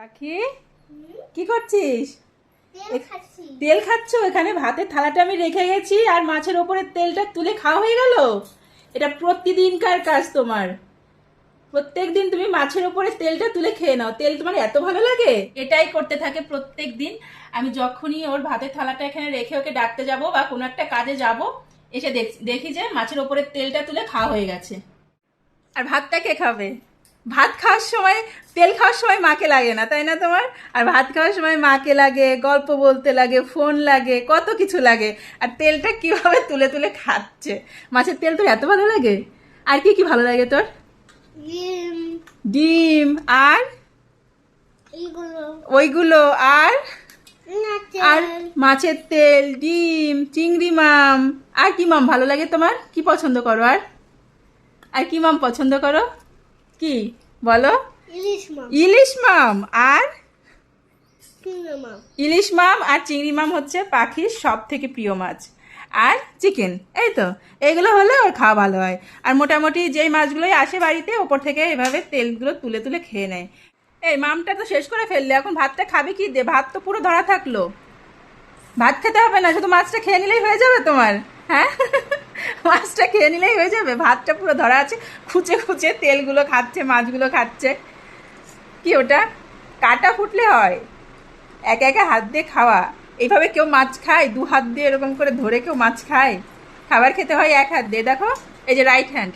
পাখি কি করছিস? তেল খাচ্ছি। তেল খাচ্ছ? এখানে ভাতের থালাটা আমি রেখে গেছি আর মাছের ওপরে তেলটা তুলে খাওয়া হয়ে গেল। এটা প্রতিদিনকার কাজ তোমার। প্রত্যেকদিন তুমি মাছের ওপরে তেলটা তুলে খেয়ে নাও। তেল তোমার এত ভালো লাগে? এটাই করতে থাকে প্রত্যেক দিন। আমি যখনই ওর ভাতের থালাটা এখানে রেখে ওকে ডাকতে যাব বা কোনো একটা কাজে যাব, এসে দেখি যে মাছের ওপরে তেলটা তুলে খাওয়া হয়ে গেছে। আর ভাতটা কে খাবে? ভাত খাওয়ার সময়, তেল খাওয়ার সময় মাকে লাগে না, তাই না তোমার? আর ভাত খাওয়ার সময় মাকে লাগে, গল্প বলতে লাগে, ফোন লাগে, কত কিছু লাগে। আর তেলটা কিভাবে তুলে তুলে খাচ্ছে। মাছের তেল তোর এত ভালো লাগে? আর কি কি ভালো লাগে তোর? ডিম, ডিম আর এইগুলো ওইগুলো আর আর নারকেল, মাছের তেল, ডিম, চিংড়ি মাম। আর কি মাম ভালো লাগে তোমার? কি পছন্দ করো? আর কি মাম পছন্দ করো? কি বলো? ইলিশ মাছ, ইলিশ মাম আর চিংড়ি মাছ। ইলিশ মাম আর চিংড়ি মাম হচ্ছে পাখির সব থেকে প্রিয় মাছ। আর চিকেন, এই তো। এগুলো হলে ওর খাওয়া ভালো হয়। আর মোটামুটি যেই মাছগুলোই আসে বাড়িতে, ওপর থেকে এভাবে তেলগুলো তুলে তুলে খেয়ে নেয়। এই মামটা তো শেষ করে ফেললে, এখন ভাতটা খাবে কি দিয়ে? ভাত তো পুরো ধরা থাকলো। ভাত খেতে হবে না, শুধু মাছটা খেয়ে নিলেই হয়ে যাবে তোমার। হ্যাঁ, মাছটা খেয়ে নিলেই হয়ে যাবে। ভাতটা পুরো ধরা আছে, খুঁচে খুঁচে তেলগুলো খাচ্ছে, মাছগুলো খাচ্ছে। কি ওটা? কাটা ফুটলে হয়? একা একা হাত দিয়ে খাওয়া। এইভাবে কেউ মাছ খায়? দু হাত দিয়ে এরকম করে ধরে কেউ মাছ খায়? খাবার খেতে হয় এক হাত দিয়ে। দেখো, এই যে রাইট হ্যান্ড,